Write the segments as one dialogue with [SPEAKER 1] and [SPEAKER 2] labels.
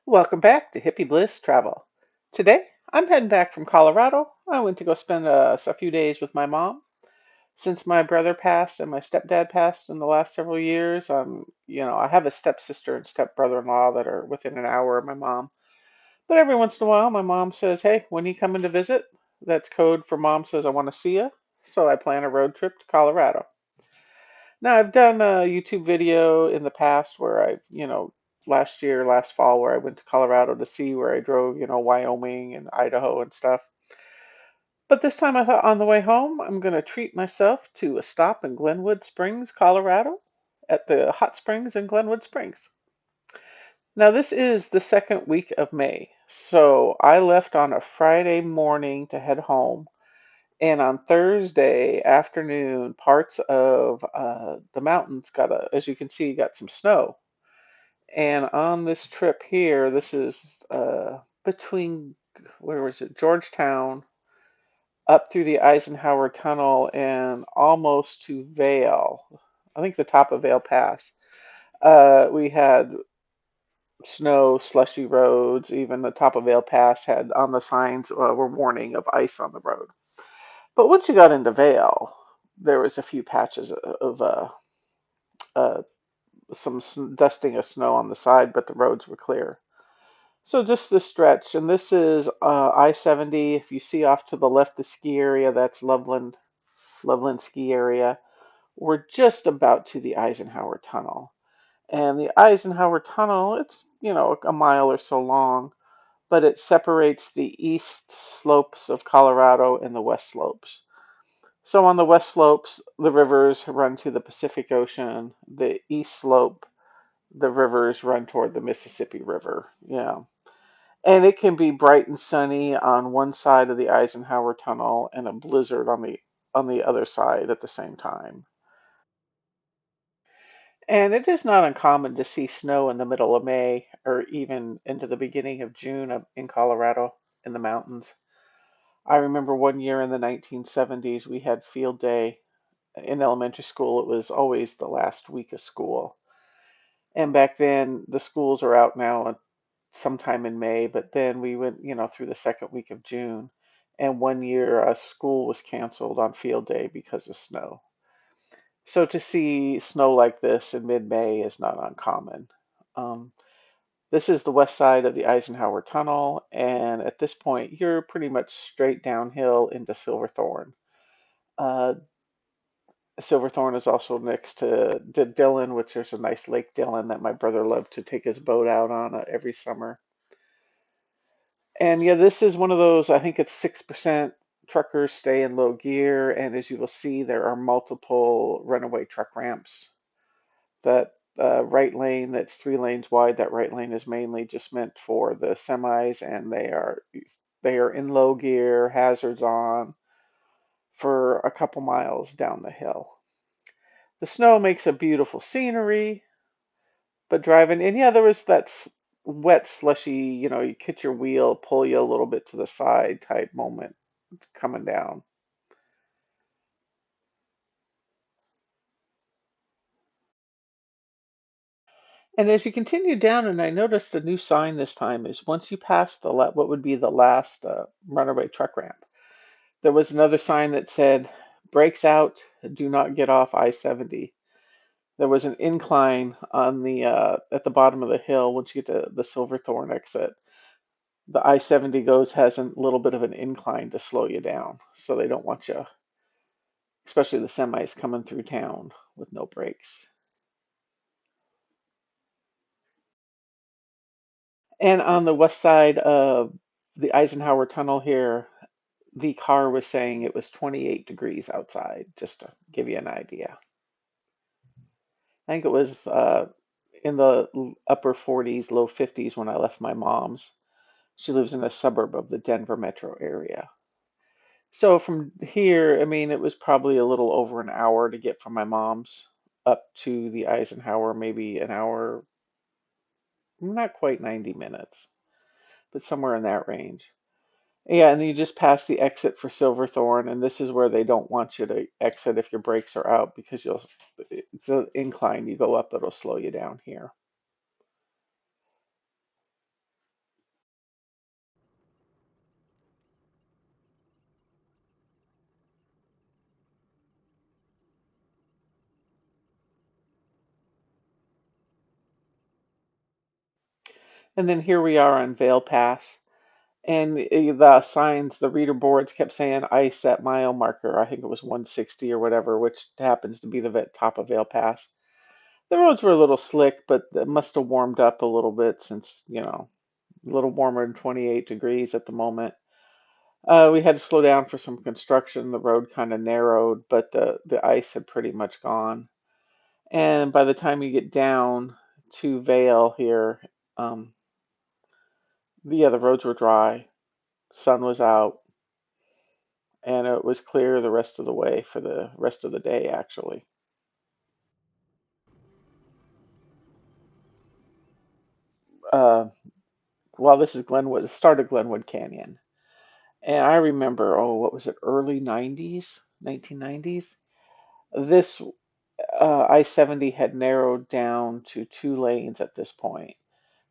[SPEAKER 1] Welcome back to Hippie Bliss Travel. Today, I'm heading back from Colorado. I went to go spend a few days with my mom. Since my brother passed and my stepdad passed in the last several years, I have a stepsister and stepbrother-in-law that are within an hour of my mom. But every once in a while, my mom says, "Hey, when you coming to visit?" That's code for mom says, "I want to see you." So I plan a road trip to Colorado. Now, I've done a YouTube video in the past where last fall, where I went to Colorado to see where I drove, Wyoming and Idaho and stuff. But this time I thought on the way home, I'm going to treat myself to a stop in Glenwood Springs, Colorado, at the hot springs in Glenwood Springs. Now, this is the second week of May. So I left on a Friday morning to head home. And on Thursday afternoon, parts of the mountains as you can see, got some snow. And on this trip here, this is between, where was it, Georgetown, up through the Eisenhower Tunnel and almost to Vail. I think the top of Vail Pass. We had snow, slushy roads. Even the top of Vail Pass had on the signs were warning of ice on the road. But once you got into Vail, there was a few patches of uh, dusting of snow on the side, but the roads were clear. So just this stretch, and this is I-70. If you see off to the left the ski area, that's Loveland ski area. We're just about to the Eisenhower Tunnel. And the Eisenhower Tunnel, it's, a mile or so long, but it separates the east slopes of Colorado and the west slopes. So on the west slopes, the rivers run to the Pacific Ocean. The east slope, the rivers run toward the Mississippi River. Yeah. And it can be bright and sunny on one side of the Eisenhower Tunnel and a blizzard on the other side at the same time. And it is not uncommon to see snow in the middle of May or even into the beginning of June in Colorado in the mountains. I remember one year in the 1970s we had field day in elementary school. It was always the last week of school. And back then the schools are out now sometime in May, but then we went, through the second week of June. And one year a school was canceled on field day because of snow. So to see snow like this in mid-May is not uncommon. Um, this is the west side of the Eisenhower Tunnel, and at this point, you're pretty much straight downhill into Silverthorne. Uh, Silverthorne is also next to Dillon, which there's a nice Lake Dillon that my brother loved to take his boat out on every summer. And yeah, this is one of those, I think it's 6% truckers stay in low gear. And as you will see, there are multiple runaway truck ramps. That right lane that's 3 lanes wide, that right lane is mainly just meant for the semis, and they are in low gear, hazards on, for a couple miles down the hill. The snow makes a beautiful scenery, but driving, and yeah, there was that wet, slushy, you hit your wheel, pull you a little bit to the side type moment coming down. And as you continue down, and I noticed a new sign this time, is once you pass what would be the last runaway truck ramp, there was another sign that said, "Brakes out, do not get off I-70." There was an incline on the at the bottom of the hill once you get to the Silverthorne exit. The I-70 has a little bit of an incline to slow you down, so they don't want you, especially the semis coming through town with no brakes. And on the west side of the Eisenhower Tunnel here, the car was saying it was 28 degrees outside, just to give you an idea. I think it was in the upper 40s, low 50s when I left my mom's. She lives in a suburb of the Denver metro area. So from here, I mean, it was probably a little over an hour to get from my mom's up to the Eisenhower, maybe an hour, not quite 90 minutes, but somewhere in that range. Yeah, and then you just pass the exit for Silverthorne, and this is where they don't want you to exit if your brakes are out because it's an incline. You go up, it'll slow you down here. And then here we are on Vail Pass. And the signs, the reader boards kept saying ice at mile marker. I think it was 160 or whatever, which happens to be the top of Vail Pass. The roads were a little slick, but it must have warmed up a little bit since, a little warmer than 28 degrees at the moment. We had to slow down for some construction. The road kind of narrowed, but the ice had pretty much gone. And by the time you get down to Vail here, um, yeah, the roads were dry, sun was out, and it was clear the rest of the way for the rest of the day, actually. Uh, well, this is Glenwood, the start of Glenwood Canyon. And I remember, oh, what was it, early 90s, 1990s? This I-70 had narrowed down to 2 lanes at this point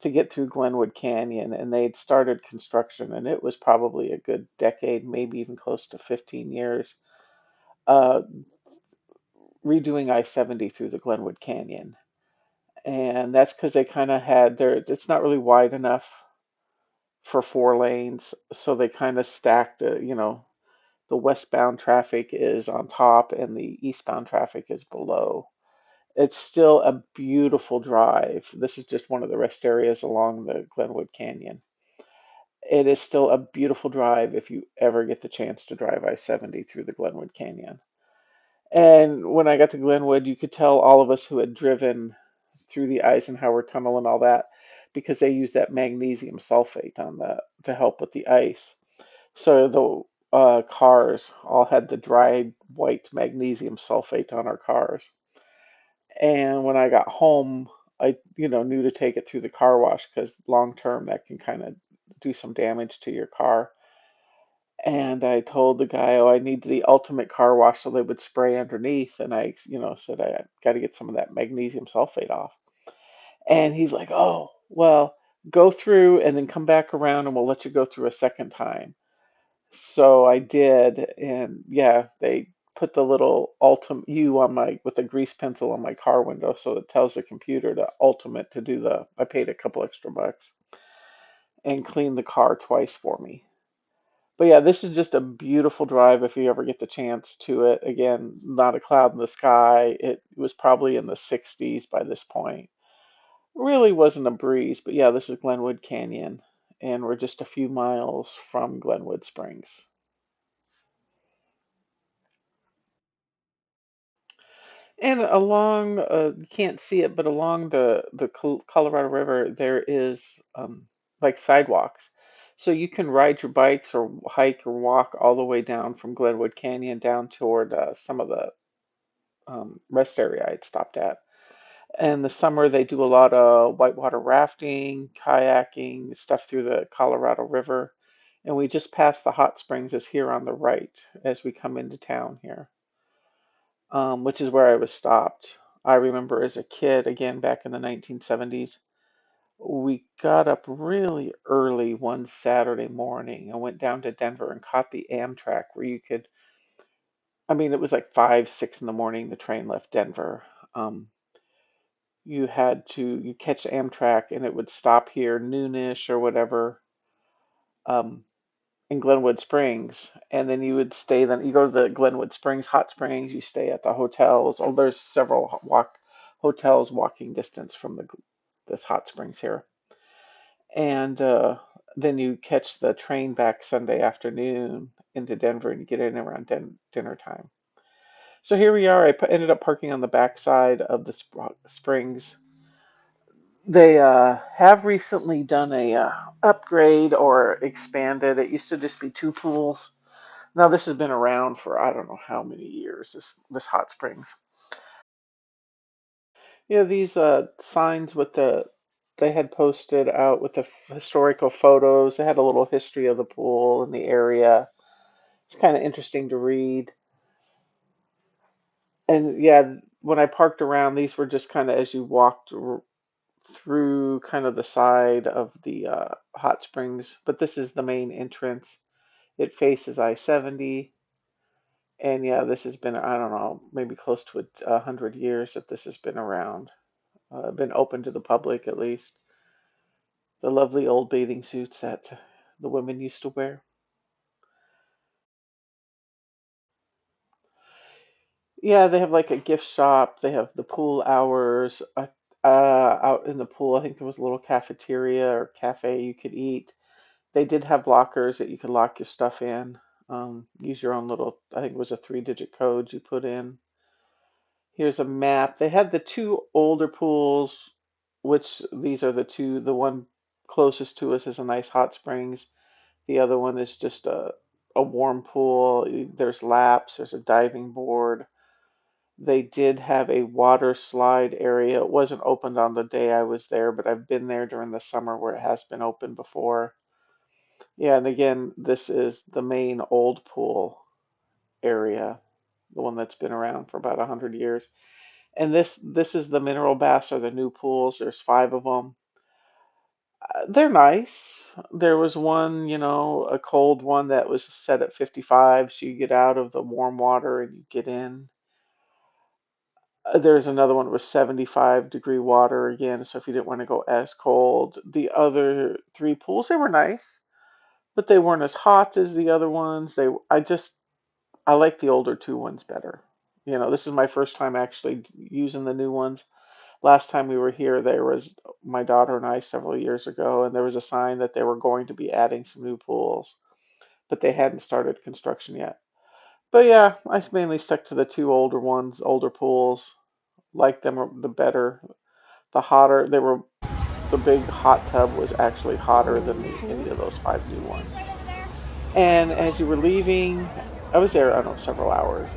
[SPEAKER 1] to get through Glenwood Canyon, and they'd started construction, and it was probably a good decade, maybe even close to 15 years, uh, redoing I-70 through the Glenwood Canyon. And that's because they kind of had it's not really wide enough for 4 lanes, so they kind of stacked, the westbound traffic is on top and the eastbound traffic is below. It's still a beautiful drive. This is just one of the rest areas along the Glenwood Canyon. It is still a beautiful drive if you ever get the chance to drive I-70 through the Glenwood Canyon. And when I got to Glenwood, you could tell all of us who had driven through the Eisenhower Tunnel and all that, because they use that magnesium sulfate on the to help with the ice. So the cars all had the dried white magnesium sulfate on our cars. And when I got home, I knew to take it through the car wash because long term that can kind of do some damage to your car. And I told the guy, oh, I need the ultimate car wash so they would spray underneath. And I, said I got to get some of that magnesium sulfate off. And he's like, oh, well, go through and then come back around and we'll let you go through a second time. So I did. And yeah, they put the little ultimate U on my, with a grease pencil on my car window. So it tells the computer to ultimate to do I paid a couple extra bucks and clean the car twice for me. But yeah, this is just a beautiful drive if you ever get the chance to it. Again, not a cloud in the sky. It was probably in the 60s by this point. Really wasn't a breeze, but yeah, this is Glenwood Canyon, and we're just a few miles from Glenwood Springs. And along, you can't see it, but along the Colorado River, there is like sidewalks. So you can ride your bikes or hike or walk all the way down from Glenwood Canyon down toward some of the rest area I'd stopped at. In the summer, they do a lot of whitewater rafting, kayaking, stuff through the Colorado River. And we just passed the hot springs is here on the right as we come into town here, which is where I was stopped. I remember as a kid, again back in the 1970s, we got up really early one Saturday morning and went down to Denver and caught the Amtrak where you could, I mean, it was like 5, 6 in the morning, the train left Denver. Um, you catch Amtrak and it would stop here noonish or whatever, um, in Glenwood Springs, and then you would stay. Then you go to the Glenwood Springs Hot Springs. You stay at the hotels. Oh, there's several hotels walking distance from this hot springs here, and then you catch the train back Sunday afternoon into Denver, and you get in around dinner time. So here we are. Ended up parking on the backside of the springs. They have recently done a upgrade or expanded. It used to just be 2 pools. Now this has been around for I don't know how many years. This hot springs. Yeah, these signs with they had posted out with the historical photos. They had a little history of the pool and the area. It's kind of interesting to read. And yeah, when I parked around, these were just kind of as you walked through kind of the side of the hot springs. But this is the main entrance. It faces I-70. And yeah, this has been, I don't know, maybe close to 100 years that this has been around, been open to the public at least. The lovely old bathing suits that the women used to wear. Yeah, they have like a gift shop. They have the pool hours. Out in the pool, I think there was a little cafeteria or cafe you could eat. They did have lockers that you could lock your stuff in. Use your own little, I think it was a 3-digit code you put in. Here's a map. They had the two older pools, which these are the two. The one closest to us is a nice hot springs. The other one is just a warm pool. There's laps, there's a diving board. They did have a water slide area. It wasn't opened on the day I was there, but I've been there during the summer where it has been open before. Yeah, and again, this is the main old pool area, the one that's been around for about 100 years. And this is the mineral baths or the new pools. There's 5 of them. They're nice. There was one, a cold one that was set at 55, so you get out of the warm water and you get in. There's another one with 75-degree water again, so if you didn't want to go as cold. The other 3 pools, they were nice, but they weren't as hot as the other ones. I like the older 2 ones better. This is my first time actually using the new ones. Last time we were here, there was my daughter and I several years ago, and there was a sign that they were going to be adding some new pools, but they hadn't started construction yet. But yeah, I mainly stuck to the 2 older ones, older pools. Liked them the better, the hotter. The big hot tub was actually hotter than any of those 5 new ones. And as you were leaving, I was there, I don't know, several hours.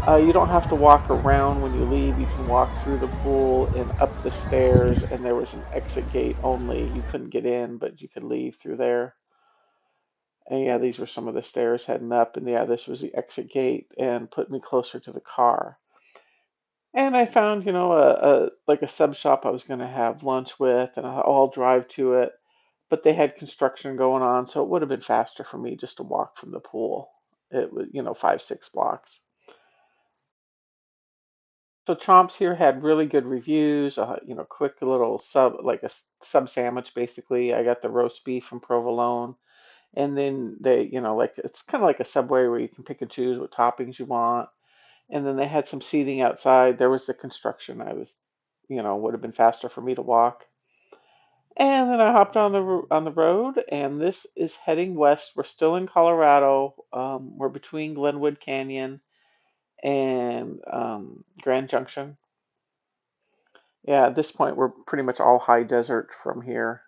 [SPEAKER 1] You don't have to walk around when you leave. You can walk through the pool and up the stairs, and there was an exit gate only. You couldn't get in, but you could leave through there. And yeah, these were some of the stairs heading up, and yeah, this was the exit gate and put me closer to the car. And I found, a like a sub shop I was going to have lunch with, and I'll drive to it. But they had construction going on, so it would have been faster for me just to walk from the pool. It was, 5, 6 blocks. So Chomps here had really good reviews. Quick little like a sub sandwich basically. I got the roast beef from provolone, and then they, like it's kind of like a Subway where you can pick and choose what toppings you want. And then they had some seating outside. There was the construction. Would have been faster for me to walk. And then I hopped on the road, and this is heading west. We're still in Colorado. We're between Glenwood Canyon and Grand Junction. Yeah, at this point, we're pretty much all high desert from here.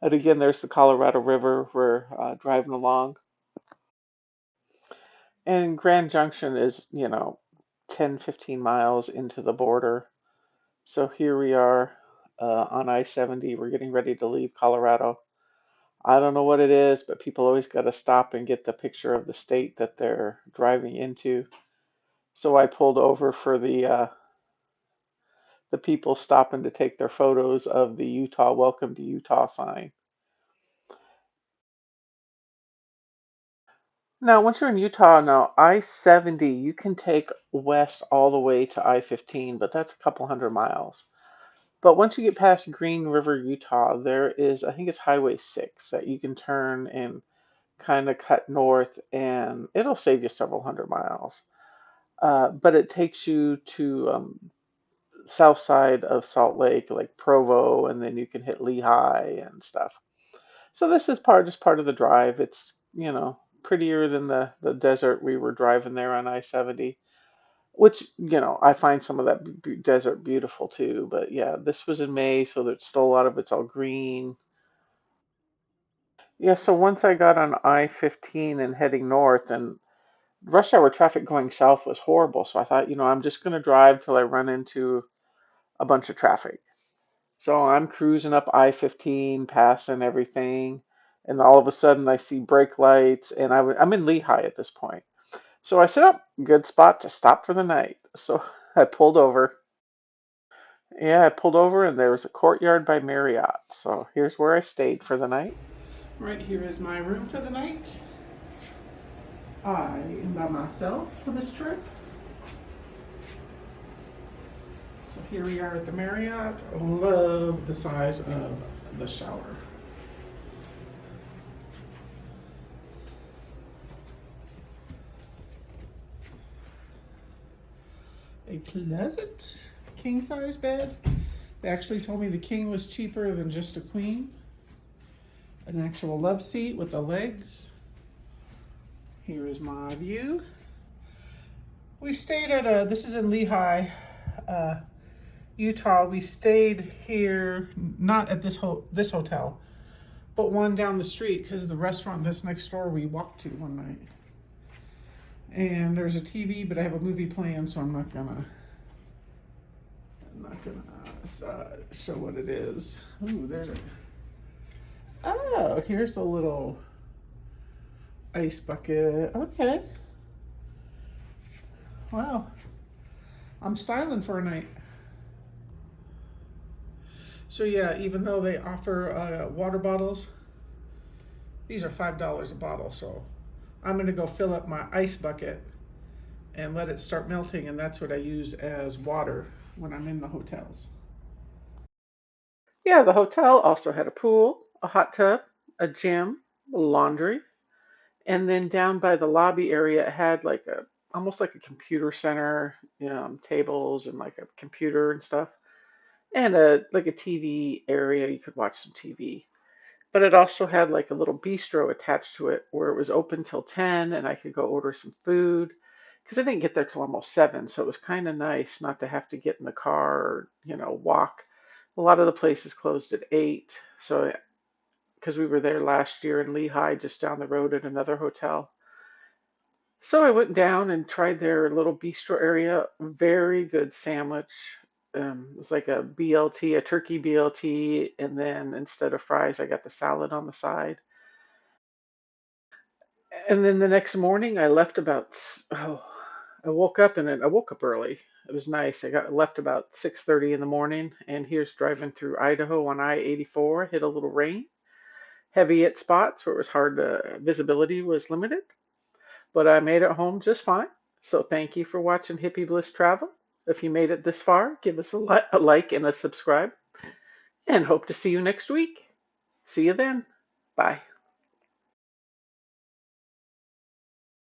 [SPEAKER 1] And again, there's the Colorado River. We're driving along. And Grand Junction is, 10, 15 miles into the border. So here we are on I-70. We're getting ready to leave Colorado. I don't know what it is, but people always got to stop and get the picture of the state that they're driving into. So I pulled over for the people stopping to take their photos of the Utah Welcome to Utah sign. Now, once you're in Utah, now I-70, you can take west all the way to I-15, but that's a couple hundred miles. But once you get past Green River, Utah, there is, I think it's Highway 6 that you can turn and kind of cut north, and it'll save you several hundred miles. But it takes you to south side of Salt Lake, like Provo, and then you can hit Lehi and stuff. So this is just part of the drive. It's, prettier than the desert we were driving there on I-70, which, I find some of that desert beautiful too. But yeah, this was in May, so there's still a lot of it's all green. Yeah, so once I got on I-15 and heading north, and rush hour traffic going south was horrible. So I thought, I'm just going to drive till I run into a bunch of traffic. So I'm cruising up I-15, passing everything, and all of a sudden I see brake lights, and I'm in Lehi at this point. So I said, "Oh, good spot to stop for the night." So I pulled over. Yeah, I pulled over, and there was a Courtyard by Marriott. So here's where I stayed for the night. Right here is my room for the night. I am by myself for this trip. So here we are at the Marriott. Love the size of the shower. A closet, king size bed. They actually told me the king was cheaper than just a queen. An actual love seat with the legs. Here is my view. We stayed at this is in Lehi, Utah. We stayed here, not at this hotel, but one down the street because the restaurant that's next door we walked to one night. And there's a TV, but I have a movie playing, so I'm not gonna show what it is. Ooh, there's a. Oh, here's the little ice bucket. Okay. Wow. I'm styling for a night. So yeah, even though they offer water bottles, these are $5 a bottle. So I'm gonna go fill up my ice bucket and let it start melting, and that's what I use as water when I'm in the hotels. Yeah, the hotel also had a pool, a hot tub, a gym, laundry, and then down by the lobby area it had like a almost like a computer center, tables and like a computer and stuff, and a like a TV area you could watch some TV. But it also had like a little bistro attached to it where it was open till 10 and I could go order some food because I didn't get there till almost 7, so it was kind of nice not to have to get in the car or, walk. A lot of the places closed at 8, so because we were there last year in Lehi, just down the road at another hotel. So I went down and tried their little bistro area. Very good sandwich. It was like a BLT, a turkey BLT, and then instead of fries, I got the salad on the side. And then the next morning, I left I woke up I woke up early. It was nice. I got left about 6:30 in the morning, and here's driving through Idaho on I-84. Hit a little rain, heavy at spots where it was hard to visibility was limited, but I made it home just fine. So thank you for watching Hippie Bliss Travel. If you made it this far, give us a like and a subscribe, and hope to see you next week. See you then. Bye.